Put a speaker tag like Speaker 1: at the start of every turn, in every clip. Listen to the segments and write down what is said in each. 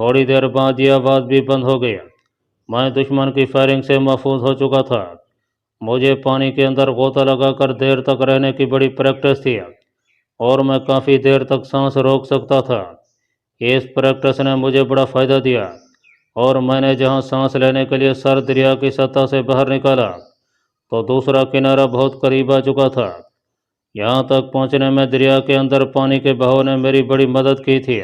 Speaker 1: تھوڑی دیر بعد یہ آواز بھی بند ہو گیا۔ میں دشمن کی فائرنگ سے محفوظ ہو چکا تھا۔ مجھے پانی کے اندر غوطہ لگا کر دیر تک رہنے کی بڑی پریکٹس تھی اور میں کافی دیر تک سانس روک سکتا تھا۔ اس پریکٹس نے مجھے بڑا فائدہ دیا اور میں نے جہاں سانس لینے کے لیے سر دریا کی سطح سے باہر نکالا تو دوسرا کنارہ بہت قریب آ چکا تھا۔ یہاں تک پہنچنے میں دریا کے اندر پانی کے بہاؤ نے میری بڑی مدد کی تھی۔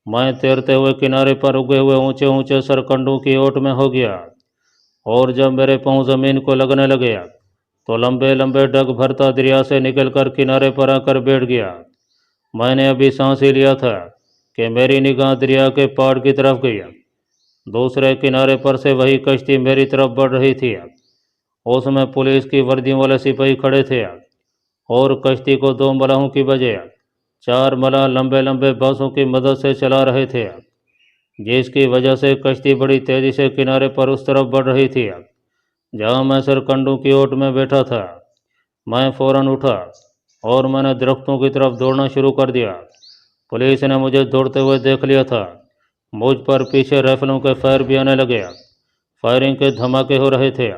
Speaker 1: میں تیرتے ہوئے کنارے پر اگے ہوئے اونچے اونچے سرکنڈوں کی اوٹ میں ہو گیا اور جب میرے پاؤں زمین کو لگنے لگے تو لمبے لمبے ڈگ بھرتا دریا سے نکل کر کنارے پر آ کر بیٹھ گیا۔ میں نے ابھی سانس ہی لیا تھا کہ میری نگاہ دریا کے پاڑ کی طرف گئی۔ دوسرے کنارے پر سے وہی کشتی میری طرف بڑھ رہی تھی۔ اس میں پولیس کی وردیوں والے سپاہی کھڑے تھے اور کشتی کو 2 ملاحوں کی بجائے 4 ملاح لمبے لمبے بانسوں کی مدد سے چلا رہے تھے، جس کی وجہ سے کشتی بڑی تیزی سے کنارے پر اس طرف بڑھ رہی تھی جہاں میں سرکنڈوں کی اوٹ میں بیٹھا تھا۔ میں فوراً اٹھا اور میں نے درختوں کی طرف دوڑنا شروع کر دیا۔ پولیس نے مجھے دوڑتے ہوئے دیکھ لیا تھا۔ مجھ پر پیچھے رائفلوں کے فائر بھی آنے لگے۔ فائرنگ کے دھماکے ہو رہے تھے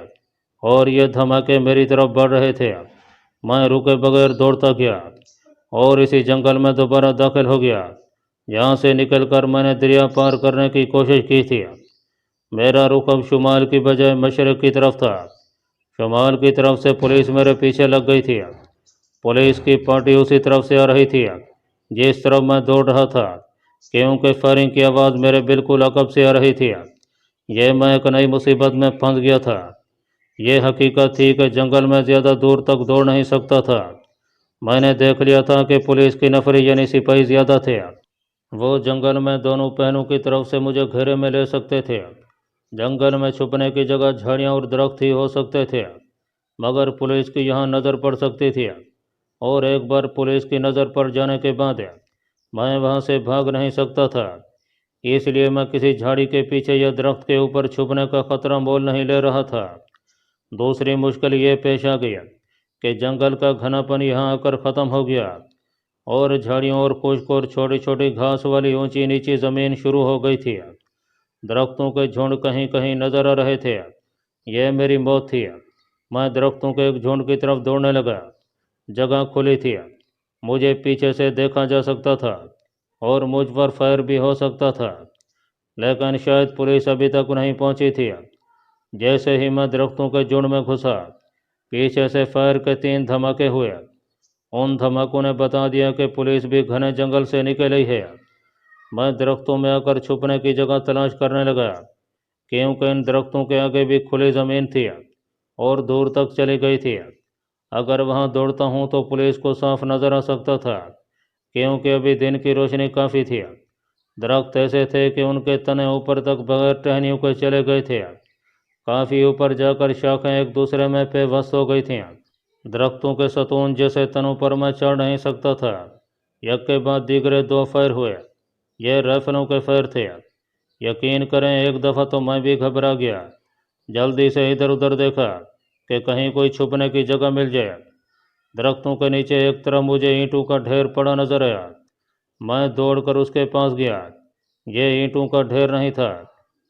Speaker 1: اور یہ دھماکے میری طرف بڑھ رہے تھے۔ میں رکے بغیر دوڑتا گیا اور اسی جنگل میں دوبارہ داخل ہو گیا جہاں سے نکل کر میں نے دریا پار کرنے کی کوشش کی تھی۔ میرا رخ اب شمال کی بجائے مشرق کی طرف تھا۔ شمال کی طرف سے پولیس میرے پیچھے لگ گئی تھی۔ پولیس کی پارٹی اسی طرف سے آ رہی تھی جس طرف میں دوڑ رہا تھا، کیونکہ فائرنگ کی آواز میرے بالکل عقب سے آ رہی تھی۔ یہ میں ایک نئی مصیبت میں پھنس گیا تھا۔ یہ حقیقت تھی کہ جنگل میں زیادہ دور تک دوڑ نہیں سکتا تھا۔ میں نے دیکھ لیا تھا کہ پولیس کی نفری یعنی سپاہی زیادہ تھے۔ وہ جنگل میں دونوں پہنوں کی طرف سے مجھے گھیرے میں لے سکتے تھے۔ جنگل میں چھپنے کی جگہ جھاڑیاں اور درخت ہی ہو سکتے تھے، مگر پولیس کی یہاں نظر پڑ سکتی تھی اور ایک بار پولیس کی نظر پڑ جانے کے بعد میں وہاں سے بھاگ نہیں سکتا تھا۔ اس لیے میں کسی جھاڑی کے پیچھے یا درخت کے اوپر چھپنے کا خطرہ مول نہیں لے رہا تھا۔ دوسری مشکل یہ پیش آ گئی کہ جنگل کا گھنا پن یہاں آ کر ختم ہو گیا اور جھاڑیوں اور خشک اور چھوٹی چھوٹی گھاس والی اونچی نیچی زمین شروع ہو گئی تھی۔ درختوں کے جھنڈ کہیں کہیں نظر آ رہے تھے۔ یہ میری موت تھی۔ میں درختوں کے ایک جھنڈ کی طرف دوڑنے لگا۔ جگہ کھلی تھی، مجھے پیچھے سے دیکھا جا سکتا تھا اور مجھ پر فائر بھی ہو سکتا تھا، لیکن شاید پولیس ابھی تک نہیں پہنچی تھی۔ جیسے ہی میں درختوں کے جھنڈ میں گھسا، پیچھے سے فائر کے 3 دھماکے ہوئے۔ ان دھماکوں نے بتا دیا کہ پولیس بھی گھنے جنگل سے نکل آئی ہے۔ میں درختوں میں آ کر چھپنے کی جگہ تلاش کرنے لگا، کیونکہ ان درختوں کے آگے بھی کھلی زمین تھی اور دور تک چلی گئی تھی۔ اگر وہاں دوڑتا ہوں تو پولیس کو صاف نظر آ سکتا تھا، کیونکہ ابھی دن کی روشنی کافی تھی۔ درخت ایسے تھے کہ ان کے تنے اوپر تک بغیر ٹہنیوں کے چلے گئے تھے۔ کافی اوپر جا کر شاخیں ایک دوسرے میں پیوست ہو گئی تھیں۔ درختوں کے ستون جیسے تنوں پر میں چڑھ نہیں سکتا تھا۔ یک کے بعد دیگرے 2 فائر ہوئے۔ یہ رائفلوں کے فائر تھے۔ یقین کریں ایک دفعہ تو میں بھی گھبرا گیا۔ جلدی سے ادھر ادھر دیکھا کہ کہیں کوئی چھپنے کی جگہ مل جائے۔ درختوں کے نیچے ایک طرف مجھے اینٹوں کا ڈھیر پڑا نظر آیا۔ میں دوڑ کر اس کے پاس گیا۔ یہ اینٹوں کا ڈھیر نہیں تھا،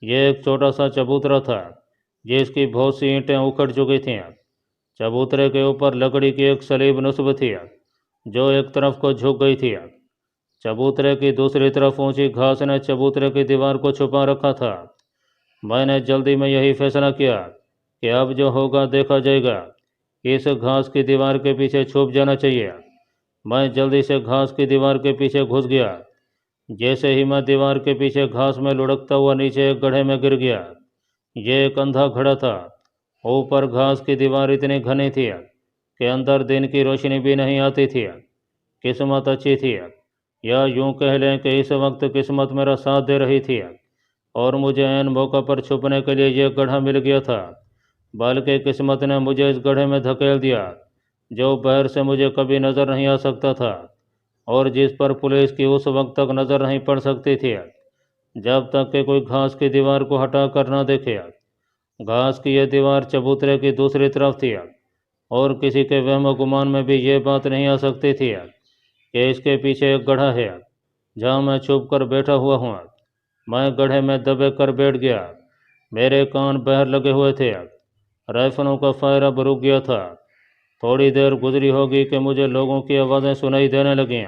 Speaker 1: یہ ایک چھوٹا سا چبوترا تھا جس کی بہت سی اینٹیں اکھڑ چکی تھیں۔ چبوترے کے اوپر لکڑی کی ایک سلیب نصب تھی جو ایک طرف کو جھک گئی تھی۔ چبوترے کی دوسری طرف اونچی گھاس نے چبوترے کی دیوار کو چھپا رکھا تھا۔ میں نے جلدی میں یہی فیصلہ کیا کہ اب جو ہوگا دیکھا جائے گا، اس گھاس کی دیوار کے پیچھے چھپ جانا چاہیے۔ میں جلدی سے گھاس کی دیوار کے پیچھے گھس گیا۔ جیسے ہی میں دیوار کے پیچھے گھاس میں لڑکتا ہوا نیچے ایک گڑھے میں گر گیا۔ یہ ایک اندھا گھڑا تھا۔ اوپر گھاس کی دیوار اتنی گھنی تھی کہ اندر دن کی روشنی بھی نہیں آتی تھی۔ قسمت اچھی تھی، یا یوں کہہ لیں کہ اس وقت قسمت میرا ساتھ دے رہی تھی اور مجھے عین موقع پر چھپنے کے لیے یہ گڑھا مل گیا تھا۔ بلکہ قسمت نے مجھے اس گڑھے میں دھکیل دیا جو باہر سے مجھے کبھی نظر نہیں آ سکتا تھا اور جس پر پولیس کی اس وقت تک نظر نہیں پڑ سکتی تھی جب تک کہ کوئی گھاس کی دیوار کو ہٹا کر نہ دیکھے۔ گھاس کی یہ دیوار چبوترے کی دوسری طرف تھی اور کسی کے وہم و گمان میں بھی یہ بات نہیں آ سکتی تھی کہ اس کے پیچھے ایک گڑھا ہے جہاں میں چھپ کر بیٹھا ہوا ہوں۔ میں گڑھے میں دبے کر بیٹھ گیا۔ میرے کان بہر لگے ہوئے تھے۔ رائفلوں کا فائر اب رک گیا تھا۔ تھوڑی دیر گزری ہوگی کہ مجھے لوگوں کی آوازیں سنائی دینے لگیں۔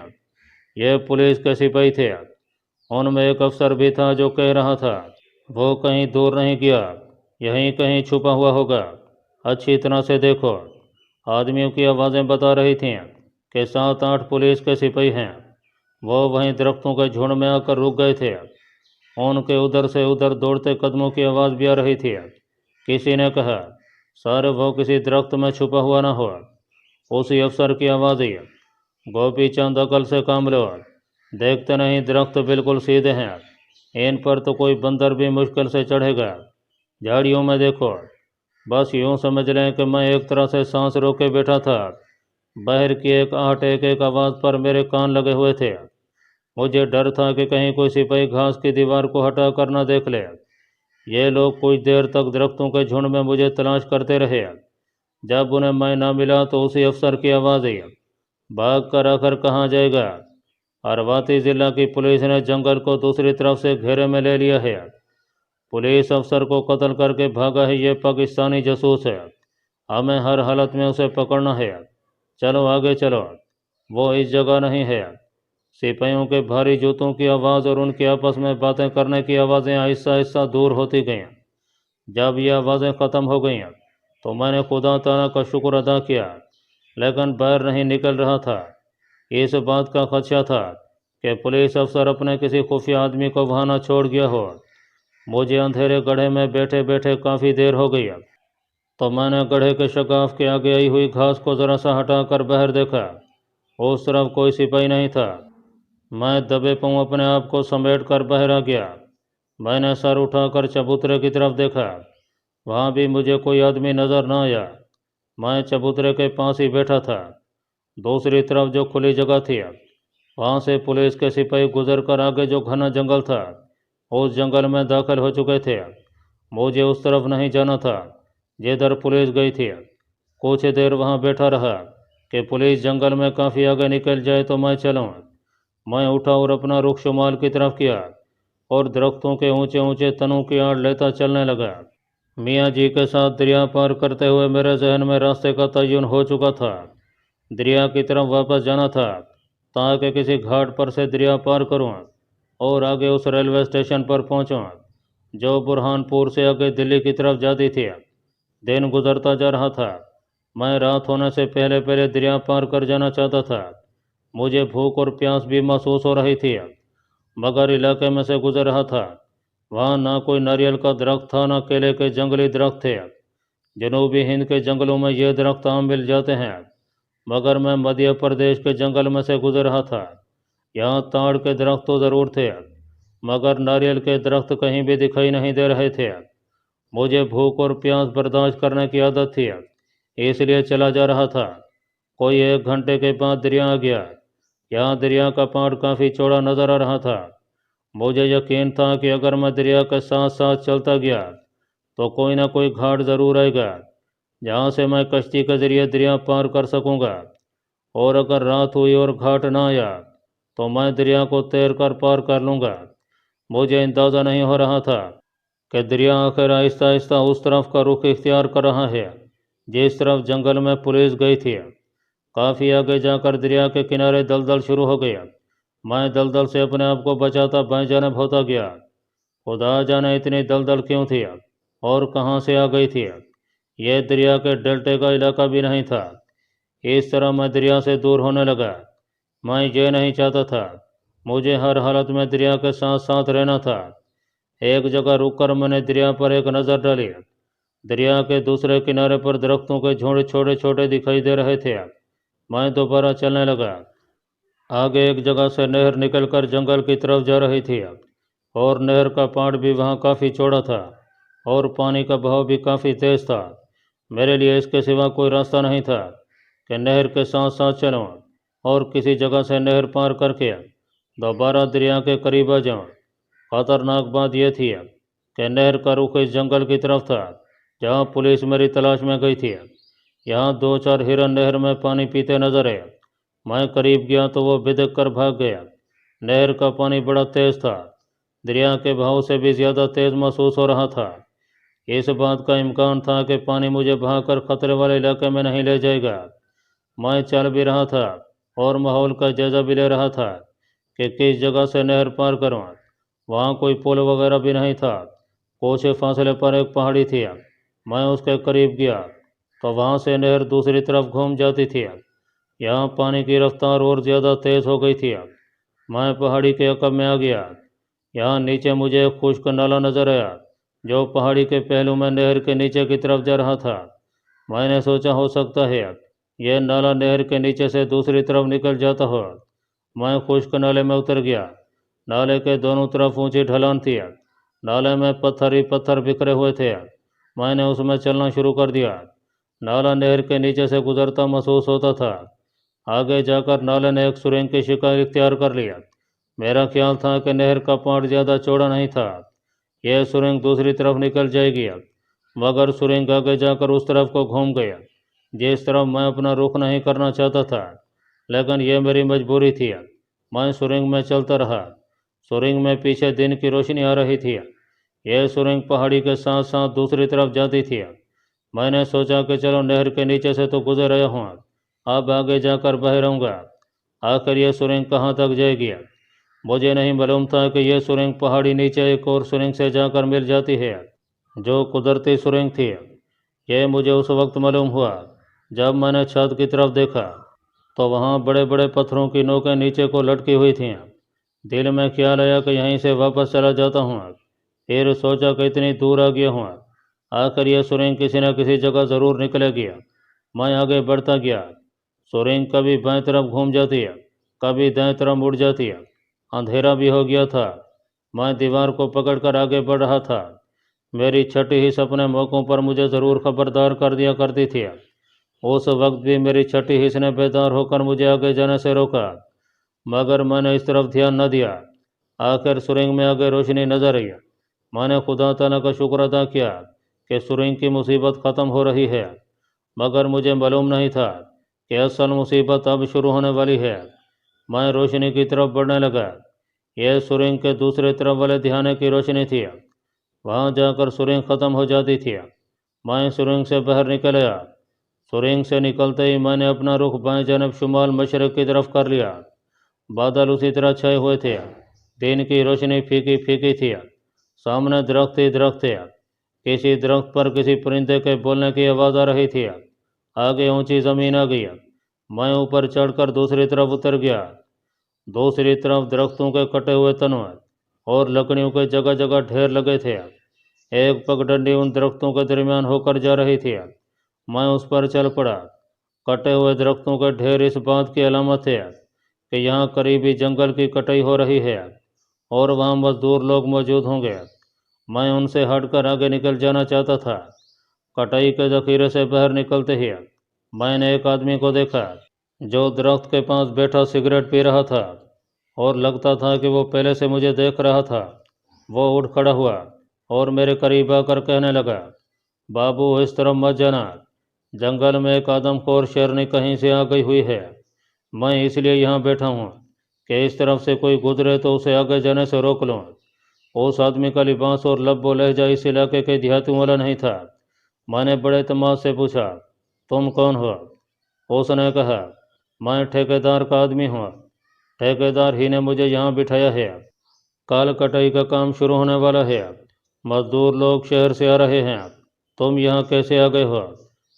Speaker 1: یہ پولیس کے سپاہی تھے۔ ان میں ایک افسر بھی تھا جو کہہ رہا تھا، وہ کہیں دور نہیں گیا، یہیں کہیں چھپا ہوا ہوگا، اچھی طرح سے دیکھو۔ آدمیوں کی آوازیں بتا رہی تھیں کہ 7-8 پولیس کے سپاہی ہیں۔ وہ وہیں درختوں کے جھنڈ میں آ کر رک گئے تھے۔ ان کے ادھر سے ادھر دوڑتے قدموں کی آواز بھی آ رہی تھی۔ کسی نے کہا، سارے وہ کسی درخت میں چھپا ہوا نہ ہو۔ اسی افسر کی آواز آئی، گوپی چند عقل سے کام لو، دیکھتے نہیں درخت بالکل سیدھے ہیں، ان پر تو کوئی بندر بھی مشکل سے چڑھے گا، جھاڑیوں میں دیکھو۔ بس یوں سمجھ لیں کہ میں ایک طرح سے سانس روکے بیٹھا تھا۔ باہر کی ایک ایک آواز پر میرے کان لگے ہوئے تھے۔ مجھے ڈر تھا کہ کہیں کوئی سپاہی گھاس کی دیوار کو ہٹا کر نہ دیکھ لے۔ یہ لوگ کچھ دیر تک درختوں کے جھنڈ میں مجھے تلاش کرتے رہے۔ جب انہیں میں نہ ملا تو اسی افسر کی آواز آئی، بھاگ کر آخر کہاں جائے گا؟ ارواتی ضلع کی پولیس نے جنگل کو دوسری طرف سے گھیرے میں لے لیا ہے۔ پولیس افسر کو قتل کر کے بھاگا ہے یہ پاکستانی جاسوس ہے، ہمیں ہر حالت میں اسے پکڑنا ہے۔ چلو آگے چلو، وہ اس جگہ نہیں ہے۔ سپاہیوں کے بھاری جوتوں کی آواز اور ان کی آپس میں باتیں کرنے کی آوازیں آہستہ آہستہ دور ہوتی گئیں۔ جب یہ آوازیں ختم ہو گئیں تو میں نے خدا تعالیٰ کا شکر ادا کیا، لیکن باہر نہیں نکل رہا تھا۔ اس بات کا خدشہ تھا کہ پولیس افسر اپنے کسی خفیہ آدمی کو وہاں نہ چھوڑ گیا ہو۔ مجھے اندھیرے گڑھے میں بیٹھے بیٹھے کافی دیر ہو گئی، تو میں نے گڑھے کے شگاف کے آگے آئی ہوئی گھاس کو ذرا سا ہٹا کر باہر دیکھا۔ اس طرف کوئی سپاہی نہیں تھا۔ میں دبے پاؤں اپنے آپ کو سمیٹ کر باہر آ گیا۔ میں نے سر اٹھا کر چبوترے کی طرف دیکھا، وہاں بھی مجھے کوئی آدمی نظر نہ آیا۔ میں چبوترے کے پاس ہی بیٹھا تھا۔ دوسری طرف جو کھلی جگہ تھی، وہاں سے پولیس کے سپاہی گزر کر آگے جو گھنا جنگل تھا، اس جنگل میں داخل ہو چکے تھے۔ مجھے اس طرف نہیں جانا تھا جدھر پولیس گئی تھی۔ کچھ دیر وہاں بیٹھا رہا کہ پولیس جنگل میں کافی آگے نکل جائے تو میں چلوں۔ میں اٹھا اور اپنا رخ شمال کی طرف کیا اور درختوں کے اونچے اونچے تنوں کی آڑ لیتا چلنے لگا۔ میاں جی کے ساتھ دریا پار کرتے ہوئے میرے ذہن میں راستے کا تعین ہو چکا تھا۔ دریا کی طرف واپس جانا تھا تاکہ کسی گھاٹ پر سے دریا پار کروں اور آگے اس ریلوے اسٹیشن پر پہنچوں جو برہان پور سے آگے دلی کی طرف جاتی تھی۔ دن گزرتا جا رہا تھا۔ میں رات ہونے سے پہلے پہلے دریا پار کر جانا چاہتا تھا۔ مجھے بھوک اور پیاس بھی محسوس ہو رہی تھی، مگر علاقے میں سے گزر رہا تھا، وہاں نہ کوئی ناریل کا درخت تھا نہ کیلے کے جنگلی درخت تھے۔ جنوبی ہند کے جنگلوں میں یہ درخت عام مل جاتے ہیں، مگر میں مدھیہ پردیش کے جنگل میں سے گزر رہا تھا۔ یہاں تاڑ کے درخت تو ضرور تھے، مگر ناریل کے درخت کہیں بھی دکھائی نہیں دے رہے تھے۔ مجھے بھوک اور پیاس برداشت کرنے کی عادت تھی، اس لیے چلا جا رہا تھا۔ کوئی 1 گھنٹے کے بعد دریا آ گیا۔ یہاں دریا کا پاڑ کافی چوڑا نظر آ رہا تھا۔ مجھے یقین تھا کہ اگر میں دریا کے ساتھ ساتھ چلتا گیا تو کوئی نہ کوئی گھاٹ ضرور آئے گا جہاں سے میں کشتی کے ذریعے دریا پار کر سکوں گا، اور اگر رات ہوئی اور گھاٹ نہ آیا تو میں دریا کو تیر کر پار کر لوں گا۔ مجھے اندازہ نہیں ہو رہا تھا کہ دریا آخر آہستہ آہستہ اس طرف کا رخ اختیار کر رہا ہے جس طرف جنگل میں پولیس گئی تھی۔ کافی آگے جا کر دریا کے کنارے دلدل شروع ہو گیا۔ میں دلدل سے اپنے آپ کو بچاتا بائیں جانب ہوتا گیا۔ خدا جانے اتنی دلدل کیوں تھی اور کہاں سے آ گئی تھی۔ یہ دریا کے ڈیلٹے کا علاقہ بھی نہیں تھا۔ اس طرح میں دریا سے دور ہونے لگا۔ میں یہ نہیں چاہتا تھا، مجھے ہر حالت میں دریا کے ساتھ ساتھ رہنا تھا۔ ایک جگہ رک کر میں نے دریا پر ایک نظر ڈالی۔ دریا کے دوسرے کنارے پر درختوں کے جھنڈ چھوٹے چھوٹے دکھائی دے رہے تھے۔ میں دوبارہ چلنے لگا۔ آگے ایک جگہ سے نہر نکل کر جنگل کی طرف جا رہی تھی، اور نہر کا پاڑ بھی وہاں کافی چوڑا تھا اور پانی کا بہاؤ بھی کافی تیز تھا۔ میرے لیے اس کے سوا کوئی راستہ نہیں تھا کہ نہر کے ساتھ ساتھ چلوں اور کسی جگہ سے نہر پار کر کے دوبارہ دریا کے قریب آ جاؤں۔ خطرناک بات یہ تھی کہ نہر کا رخ اس جنگل کی طرف تھا جہاں پولیس میری تلاش میں گئی تھی۔ یہاں 2-4 ہرن نہر میں پانی پیتے نظر آئے۔ میں قریب گیا تو وہ بدک کر بھاگ گیا۔ نہر کا پانی بڑا تیز تھا۔ دریا کے بہاؤ سے بھی زیادہ تیز محسوس ہو رہا تھا۔ اس بات کا امکان تھا کہ پانی مجھے بہا کر خطرے والے علاقے میں نہیں لے جائے گا۔ میں چل بھی رہا تھا اور ماحول کا جائزہ بھی لے رہا تھا کہ کس جگہ سے نہر پار کروں۔ وہاں کوئی پل وغیرہ بھی نہیں تھا۔ کچھ فاصلے پر ایک پہاڑی تھی۔ میں اس کے قریب گیا تو وہاں سے نہر دوسری طرف گھوم جاتی تھی۔ یہاں پانی کی رفتار اور زیادہ تیز ہو گئی تھی۔ میں پہاڑی کے عقب میں آ گیا۔ یہاں نیچے مجھے ایک خشک نالا نظر آیا جو پہاڑی کے پہلو میں نہر کے نیچے کی طرف جا رہا تھا۔ میں نے سوچا ہو سکتا ہے یہ نالا نہر کے نیچے سے دوسری طرف نکل جاتا ہو۔ میں خشک نالے میں اتر گیا۔ نالے کے دونوں طرف اونچی ڈھلان تھی۔ نالے میں پتھر ہی پتھر بکھرے ہوئے تھے۔ میں نے اس میں چلنا شروع کر دیا۔ نالا نہر کے نیچے سے گزرتا محسوس ہوتا تھا۔ آگے جا کر نالے نے ایک سرنگ کی شکل اختیار کر لیا۔ میرا خیال تھا کہ نہر کا پاٹ زیادہ چوڑا نہیں تھا، یہ سرنگ دوسری طرف نکل جائے گی، مگر سرنگ آگے جا کر اس طرف کو گھوم گیا جس طرف میں اپنا رخ نہیں کرنا چاہتا تھا، لیکن یہ میری مجبوری تھی۔ میں سرنگ میں چلتا رہا۔ سرنگ میں پیچھے دن کی روشنی آ رہی تھی۔ یہ سرنگ پہاڑی کے ساتھ ساتھ دوسری طرف جاتی تھی۔ میں نے سوچا کہ چلو نہر کے نیچے سے تو گزر رہا ہوں، اب آگے جا کر بہہ رہوں گا۔ آخر یہ سرنگ کہاں تک جائے گی؟ مجھے نہیں معلوم تھا کہ یہ سرنگ پہاڑی نیچے ایک اور سرنگ سے جا کر مل جاتی ہے جو قدرتی سرنگ تھی۔ یہ مجھے اس وقت معلوم ہوا جب میں نے چھت کی طرف دیکھا تو وہاں بڑے بڑے پتھروں کی نوکیں نیچے کو لٹکی ہوئی تھیں۔ دل میں خیال آیا کہ یہیں سے واپس چلا جاتا ہوں۔ پھر سوچا کہ اتنی دور آ گیا ہوں، آخر یہ سرنگ کسی نہ کسی جگہ ضرور نکلے گی۔ میں آگے بڑھتا گیا۔ سرنگ کبھی بائیں طرف گھوم جاتی ہے، کبھی دائیں طرف مڑ جاتی ہے۔ اندھیرا بھی ہو گیا تھا۔ میں دیوار کو پکڑ کر آگے بڑھ رہا تھا۔ میری چھٹی حص اپنے موقعوں پر مجھے ضرور خبردار کر دیا کرتی تھی۔ اس وقت بھی میری چھٹی حص نے بیدار ہو کر مجھے آگے جانے سے روکا، مگر میں نے اس طرف دھیان نہ دیا۔ آخر سرنگ میں آگے روشنی نظر آئی۔ میں نے خدا تعالیٰ کا شکر ادا کیا کہ سرنگ کی مصیبت ختم ہو رہی ہے، مگر مجھے معلوم نہیں تھا کہ اصل مصیبت اب شروع ہونے والی ہے۔ میں روشنی کی طرف بڑھنے لگا۔ یہ سرنگ کے دوسرے طرف والے دھیانے کی روشنی تھی۔ وہاں جا کر سرنگ ختم ہو جاتی تھی۔ میں سرنگ سے باہر نکل آیا۔ سرنگ سے نکلتے ہی میں نے اپنا رخ بائیں جانب شمال مشرق کی طرف کر لیا۔ بادل اسی طرح چھائے ہوئے تھے۔ دن کی روشنی پھیکی پھیکی تھی۔ سامنے درخت ہی درخت تھے۔ کسی درخت پر کسی پرندے کے بولنے کی آواز آ رہی تھی۔ آگے اونچی زمین آ گئی۔ میں اوپر چڑھ کر دوسری طرف اتر گیا۔ دوسری طرف درختوں کے کٹے ہوئے تنوں اور لکڑیوں کے جگہ جگہ ڈھیر لگے تھے۔ ایک پگڈنڈی ان درختوں کے درمیان ہو کر جا رہی تھی۔ میں اس پر چل پڑا۔ کٹے ہوئے درختوں کے ڈھیر اس بات کی علامت تھے کہ یہاں قریبی جنگل کی کٹائی ہو رہی ہے اور وہاں مزدور لوگ موجود ہوں گے۔ میں ان سے ہٹ کر آگے نکل جانا چاہتا تھا۔ کٹائی کے ذخیرے سے باہر نکلتے ہی میں نے ایک آدمی کو دیکھا جو درخت کے پاس بیٹھا سگریٹ پی رہا تھا اور لگتا تھا کہ وہ پہلے سے مجھے دیکھ رہا تھا۔ وہ اٹھ کھڑا ہوا اور میرے قریب آ کر کہنے لگا، بابو اس طرف مت جانا، جنگل میں ایک آدم خور شیرنی کہیں سے آ گئی ہوئی ہے۔ میں اس لیے یہاں بیٹھا ہوں کہ اس طرف سے کوئی گزرے تو اسے آگے جانے سے روک لوں۔ اس آدمی کا لباس اور لب و لہجہ اس علاقے کے دیہاتیوں والا نہیں تھا۔ میں نے بڑے اعتماد سے پوچھا، تم کون ہو؟ اس نے کہا، میں ٹھیکیدار کا آدمی ہوں، ٹھیکیدار ہی نے مجھے یہاں بٹھایا ہے۔ کل کٹائی کا کام شروع ہونے والا ہے، مزدور لوگ شہر سے آ رہے ہیں، تم یہاں کیسے آ گئے ہو؟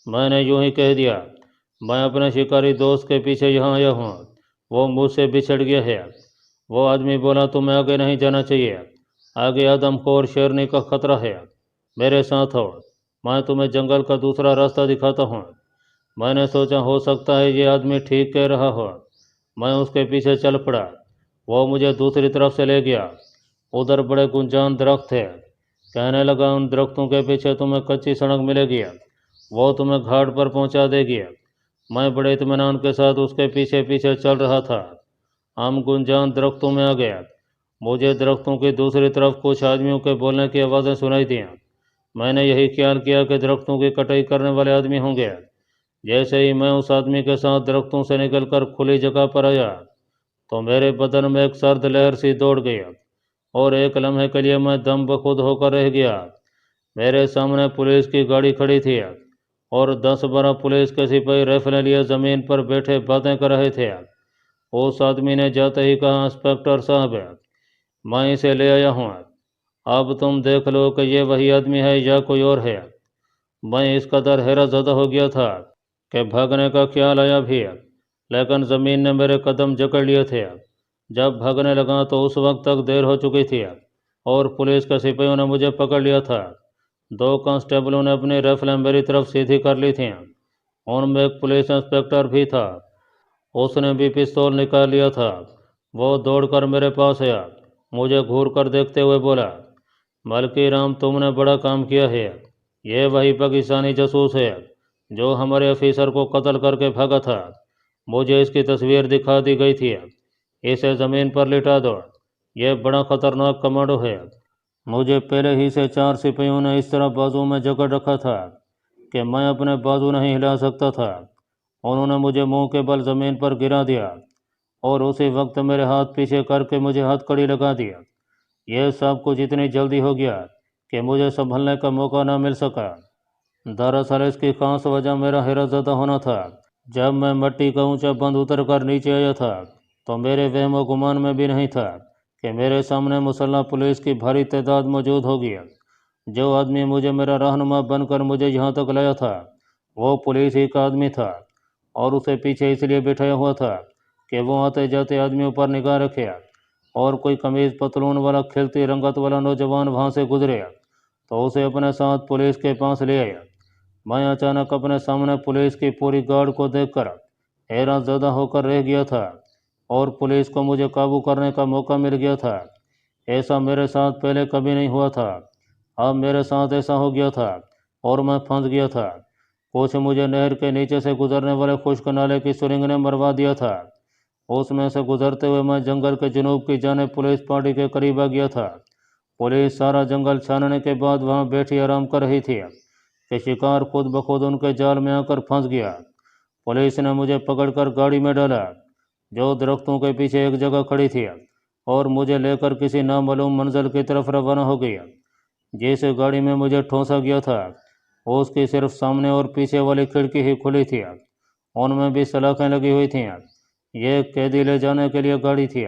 Speaker 1: میں نے یوں ہی کہہ دیا، میں اپنے شکاری دوست کے پیچھے یہاں آیا ہوں، وہ مجھ سے بچھڑ گیا ہے۔ وہ آدمی بولا، تمہیں آگے نہیں جانا چاہیے، آگے آدم خور شیرنی کا خطرہ ہے، میرے ساتھ آؤ، میں تمہیں جنگل کا دوسرا راستہ دکھاتا ہوں۔ میں نے سوچا ہو سکتا ہے یہ آدمی ٹھیک کہہ رہا ہو۔ میں اس کے پیچھے چل پڑا۔ وہ مجھے دوسری طرف سے لے گیا۔ ادھر بڑے گنجان درخت تھے۔ کہنے لگا، ان درختوں کے پیچھے تمہیں کچی سڑک ملے گی، وہ تمہیں گھاٹ پر پہنچا دے گی۔ میں بڑے اطمینان کے ساتھ اس کے پیچھے پیچھے چل رہا تھا۔ ہم گنجان درختوں میں آ گئے۔ مجھے درختوں کی دوسری طرف کچھ آدمیوں کے بولنے کی آوازیں سنائی دیں۔ میں نے یہی خیال کیا کہ درختوں کی کٹائی کرنے والے آدمی ہوں گے۔ جیسے ہی میں اس آدمی کے ساتھ درختوں سے نکل کر کھلی جگہ پر آیا تو میرے بدن میں ایک سرد لہر سی دوڑ گئی اور ایک لمحے کے لیے میں دم بخود ہو کر رہ گیا۔ میرے سامنے پولیس کی گاڑی کھڑی تھی اور 10-12 پولیس کے سپاہی رائفلیں لیے زمین پر بیٹھے باتیں کر رہے تھے۔ اس آدمی نے جاتے ہی کہا، انسپکٹر صاحب، میں اسے لے آیا ہوں، اب تم دیکھ لو کہ یہ وہی آدمی ہے یا کوئی اور ہے۔ میں اس قدر حیرت زدہ ہو گیا تھا کہ بھاگنے کا خیال آیا بھی، لیکن زمین نے میرے قدم جکڑ لیے تھے۔ جب بھاگنے لگا تو اس وقت تک دیر ہو چکی تھی اور پولیس کے سپاہیوں نے مجھے پکڑ لیا تھا۔ 2 کانسٹیبلوں نے اپنی رائفلیں میری طرف سیدھی کر لی تھیں۔ ان میں ایک پولیس انسپکٹر بھی تھا، اس نے بھی پستول نکال لیا تھا۔ وہ دوڑ کر میرے پاس آیا، مجھے گھور کر دیکھتے ہوئے بولا، ملکی رام، تم نے بڑا کام کیا ہے۔ یہ وہی پاکستانی جاسوس ہے جو ہمارے آفیسر کو قتل کر کے بھاگا تھا۔ مجھے اس کی تصویر دکھا دی گئی تھی، اسے زمین پر لٹا دو، یہ بڑا خطرناک کمانڈو ہے۔ مجھے پہلے ہی سے 4 سپاہیوں نے اس طرح بازو میں جکڑ رکھا تھا کہ میں اپنے بازو نہیں ہلا سکتا تھا۔ انہوں نے مجھے منہ کے بل زمین پر گرا دیا اور اسی وقت میرے ہاتھ پیچھے کر کے مجھے ہتھ کڑی لگا دیا۔ یہ سب کچھ اتنی جلدی ہو گیا کہ مجھے سنبھلنے کا موقع نہ مل سکا۔ دراصل اس کی خاص وجہ میرا حیرت زدہ ہونا تھا۔ جب میں مٹی کا اونچا بند اتر کر نیچے آیا تھا تو میرے وہم و گمان میں بھی نہیں تھا کہ میرے سامنے مسلح پولیس کی بھاری تعداد موجود ہوگی۔ جو آدمی مجھے میرا رہنما بن کر مجھے یہاں تک لایا تھا وہ پولیس ہی کا آدمی تھا، اور اسے پیچھے اس لیے بٹھایا ہوا تھا کہ وہ آتے جاتے آدمیوں پر نگاہ رکھے، اور کوئی قمیض پتلون والا کھلتی رنگت والا نوجوان وہاں سے گزرے تو اسے اپنے ساتھ پولیس کے پاس لے آیا۔ میں اچانک اپنے سامنے پولیس کی پوری گارڈ کو دیکھ کر حیرت زدہ ہو کر رہ گیا تھا، اور پولیس کو مجھے قابو کرنے کا موقع مل گیا تھا۔ ایسا میرے ساتھ پہلے کبھی نہیں ہوا تھا، اب میرے ساتھ ایسا ہو گیا تھا اور میں پھنس گیا تھا۔ کچھ مجھے نہر کے نیچے سے گزرنے والے خشک نالے کی سرنگ نے مروا دیا تھا۔ اس میں سے گزرتے ہوئے میں جنگل کے جنوب کی جانب پولیس پارٹی کے قریب آ گیا تھا۔ پولیس سارا جنگل چھاننے کے بعد وہاں بیٹھی آرام کر رہی تھی کہ شکار خود بخود ان کے جال میں آ کر پھنس گیا۔ پولیس نے مجھے پکڑ کر گاڑی میں ڈالا جو درختوں کے پیچھے ایک جگہ کھڑی تھی، اور مجھے لے کر کسی نامعلوم منزل کی طرف روانہ ہو گئی۔ جس گاڑی میں مجھے ٹھونسا گیا تھا اس کی صرف سامنے اور پیچھے والی کھڑکی ہی کھلی تھی، ان میں بھی سلاخیں لگی ہوئی تھیں۔ یہ قیدی لے جانے کے لیے گاڑی تھی۔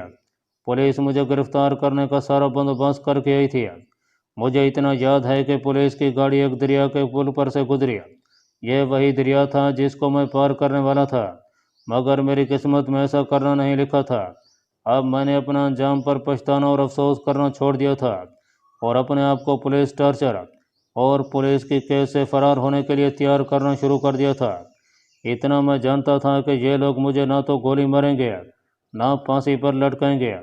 Speaker 1: پولیس مجھے گرفتار کرنے کا سارا بندوبست کر کے آئی تھی۔ مجھے اتنا یاد ہے کہ پولیس کی گاڑی ایک دریا کے پل پر سے گزری۔ یہ وہی دریا تھا جس کو میں پار کرنے والا تھا، مگر میری قسمت میں ایسا کرنا نہیں لکھا تھا۔ اب میں نے اپنا انجام پر پچھتانا اور افسوس کرنا چھوڑ دیا تھا، اور اپنے آپ کو پولیس ٹارچر اور پولیس کی قید سے فرار ہونے کے لیے تیار کرنا شروع کر دیا تھا۔ اتنا میں جانتا تھا کہ یہ لوگ مجھے نہ تو گولی ماریں گے نہ پھانسی پر لٹکائیں گے،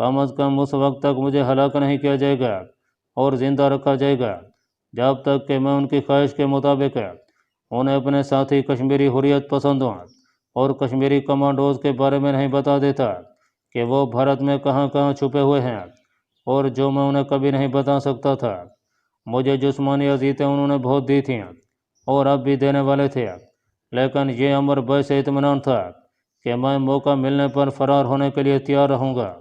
Speaker 1: کم از کم اس وقت تک مجھے ہلاک نہیں کیا جائے گا اور زندہ رکھا جائے گا جب تک کہ میں ان کی خواہش کے مطابق انہیں اپنے ساتھی کشمیری حریت پسندوں اور کشمیری کمانڈوز کے بارے میں نہیں بتا دیتا کہ وہ بھارت میں کہاں کہاں چھپے ہوئے ہیں، اور جو میں انہیں کبھی نہیں بتا سکتا تھا۔ مجھے جسمانی اذیتیں انہوں نے بہت دی تھیں اور اب بھی دینے والے تھے، لیکن یہ امر باعث اطمینان تھا کہ میں موقع ملنے پر فرار ہونے کے لیے تیار رہوں گا۔